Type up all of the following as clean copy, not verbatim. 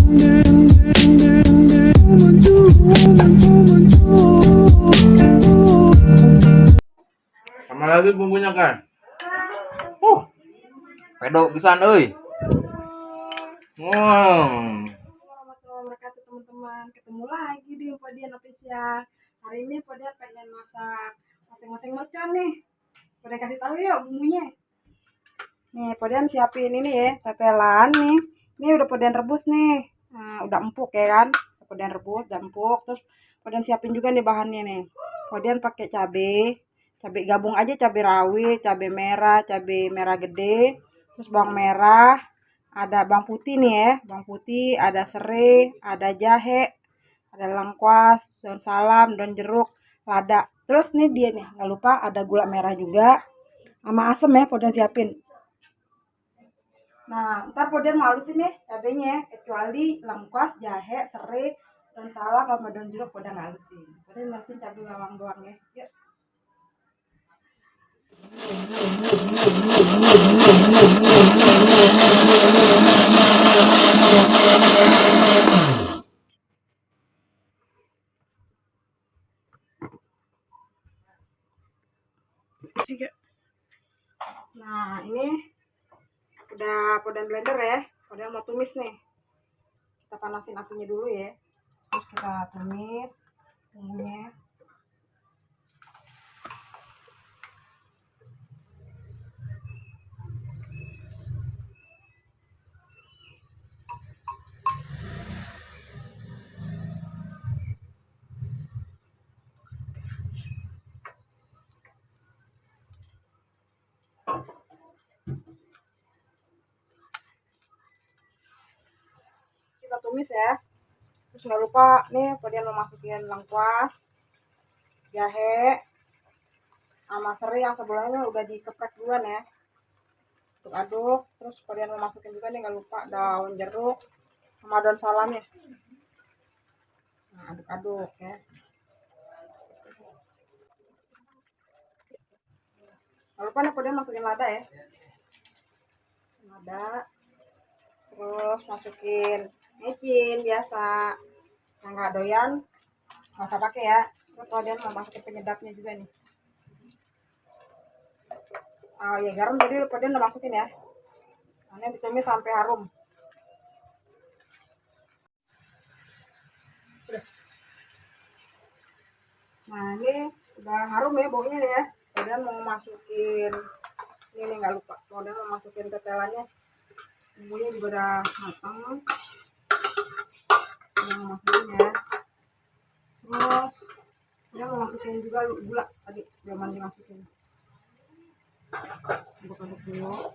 Sama lagi bumbunya kan. Pedok pisan euy. Warahmatullahi wabarakatuh teman-teman, ketemu lagi di Podian Official. Hari ini Podian pengen masak masing-masing mercon nih. Podian kasih tahu yuk bumbunya. Nih Podian siapin ini ya, tetelan nih. Ini udah Podian rebus nih. Nah, udah empuk ya kan? Podian rebus, udah empuk. Terus Podian siapin juga nih bahannya nih. Podian pakai cabai gabung aja, cabai rawit, cabai merah gede, terus bawang merah, ada bawang putih nih ya, bawang putih, ada serai, ada jahe, ada lengkuas, daun salam, daun jeruk, lada. Terus nih dia nih, nggak lupa ada gula merah juga, sama asem ya, Podian siapin. Nah, ntar Podian mau halusin nih cabenya ya, kecuali lengkuas, jahe, serai, daun salam, sama daun jeruk Podian halusin. Podian halusin cabai bawang doang ya. Yuk. Nah, ini udah Podian blender ya. Podian mau tumis nih. Kita panasin apinya dulu ya. Terus kita tumis bumbunya. Kita tumis ya. Terus nggak lupa nih Podian mau masukin lengkuas, jahe, sama serai yang sebelumnya udah dikeprek duluan ya. Untuk aduk. Terus Podian mau masukin juga nih, nggak lupa daun jeruk sama daun salamnya. Nah, aduk-aduk ya. Nggak lupa nih Podian masukin lada ya. Lada. Terus masukin micin biasa. Yang nggak doyan nggak usah pakai ya. Terus Podian mau masukin penyedapnya juga nih. Oh ya, garam tadi Podian udah masukin ya. Ini ditumis sampai harum. Nah, ini udah harum ya baunya ya. Podian mau masukin ini nggak lupa. Podian mau masukin tetelannya. Bumbunya juga udah matang. Yang masukin ya. Terus dia mau masukin juga gula tadi belum dimasukin. Aduk-aduk dulu.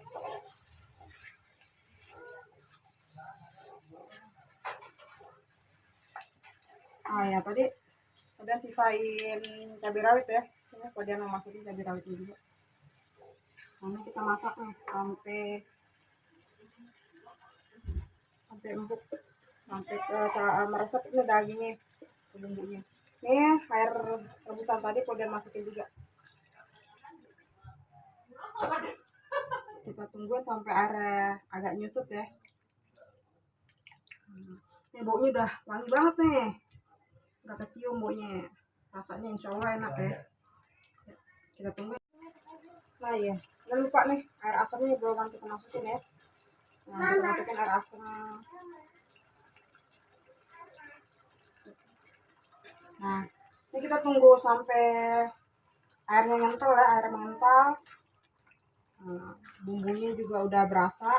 Ah ya, tadi udah sisain cabai rawit ya. Ini Podian mau masukin cabai rawitnya juga. Nah, kita masak nih sampai empuk, sampai meresap ini dagingnya, bumbunya. Ini air rebusan tadi Podian masukin juga. Kita tungguin sampai airnya agak nyusut ya. Ini baunya udah wangi banget nih, udah kecium baunya. Rasanya insya Allah enak ya. Kita tunggu. Nah ya, jangan lupa nih air asamnya belum kita masukin ya. Nah, kita masukin air asam. Nah, ini kita tunggu sampai airnya ngental ya, air mengental. Nah, bumbunya juga udah berasa,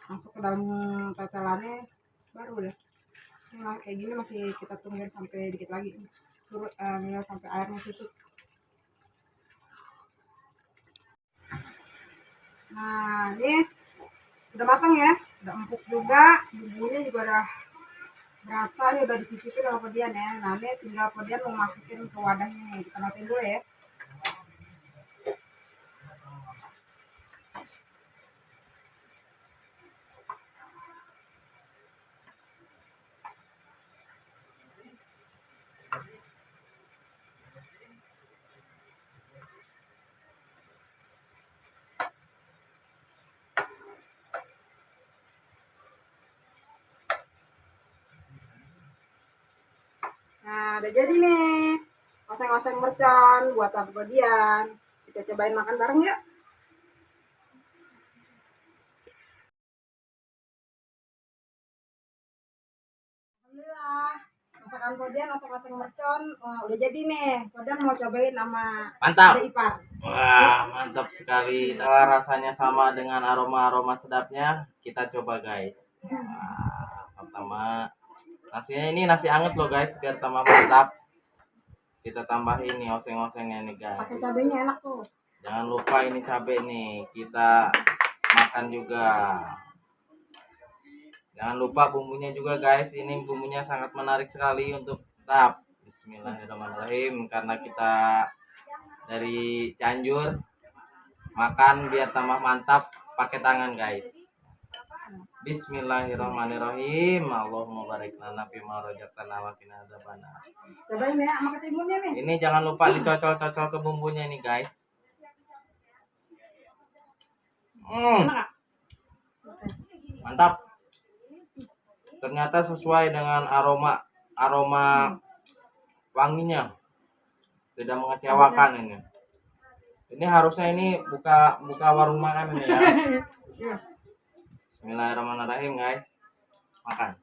masuk ke dalam tetelannya, baru deh. Nah, kayak gini masih kita tungguin sampai dikit lagi, turut sampai airnya susut. Nah, ini udah matang ya, udah empuk juga, bumbunya juga udah berasa nih, udah dicicipin sama Podian ya. Nah, ini tinggal Podian mau masukin ke wadahnya nih, kita masukin dulu ya. udah jadi nih. Oseng-oseng mercon buatan Podian. Kita cobain makan bareng yuk. Alhamdulillah. Masakan Podian oseng-oseng mercon udah jadi nih. Podian mau cobain sama Mantap. Ade Ipar. Wah, mantap sekali. Rasanya sama dengan aroma-aroma sedapnya. Kita coba, guys. Wah, pertama nasinya ini nasi anget loh, guys, biar tambah mantap. Kita tambahin nih oseng-osengnya nih, guys. Pakai cabenya enak tuh. Jangan lupa ini cabai nih. Kita makan juga. Jangan lupa bumbunya juga, guys. Ini bumbunya sangat menarik sekali untuk tap. Bismillahirrahmanirrahim. Karena kita dari Cianjur, makan biar tambah mantap pakai tangan, guys. Bismillahirrahmanirrahim. Allahumma barik lana fima razaqtana wa qina adzabannar. Cobain ya sama ketimunnya nih. Ini jangan lupa dicocol-cocol ke bumbunya nih, guys. Enak gak? Mantap. Ternyata sesuai dengan aroma wanginya. Tidak mengecewakan ini. Ini harusnya ini buka warung makan ini ya. Iya. Bismillahirrahmanirrahim, guys. Makan.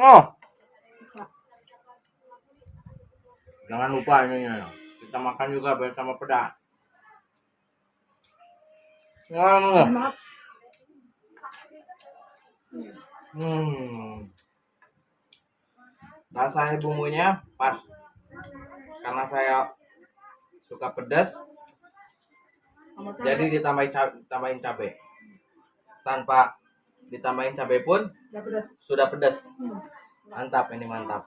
Oh. Jangan lupa ini ya. Kita makan juga biar tambah pedas. Banget. Rasanya bumbunya pas. Karena saya suka pedas, jadi ditambahin cabai. Tanpa ditambahin cabai pun Udah pedas. sudah pedas. Mantap, ini mantap.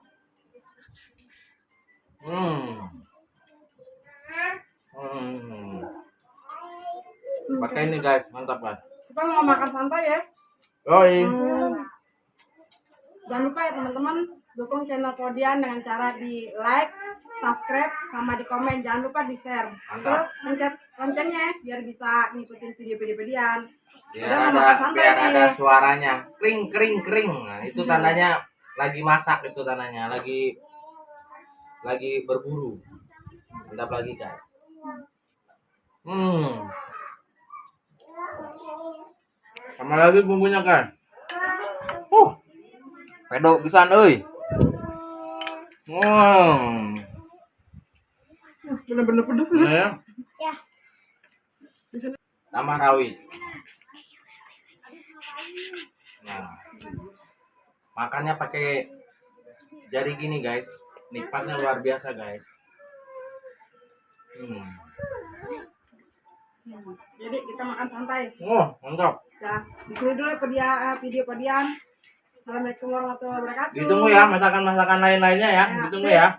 Pakai ini, guys, mantap kan? Kita mau makan santai ya. Yoi. Jangan lupa ya teman-teman, dukung channel Podian dengan cara di like, subscribe, sama di komen. Jangan lupa di share. Terus pencet loncengnya ya, biar bisa ngikutin video-video Podian. Biar ada suaranya kring kring kring. Nah, itu tandanya lagi masak, itu tandanya lagi berburu. Mantap lagi, guys. Sama lagi bumbunya, kan? Pedok pisan euy. Bener-bener pedes Ya. ya. Tambah rawit. Nah, makannya pakai jari gini, guys. Nikmatnya luar biasa, guys. Jadi kita makan santai. Mantap. Ya, di sini dulu video Podian. Assalamualaikum warahmatullahi wabarakatuh. Ditunggu ya masakan lain-lainnya ya. Ditunggu ya.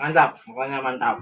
Mantap, pokoknya mantap.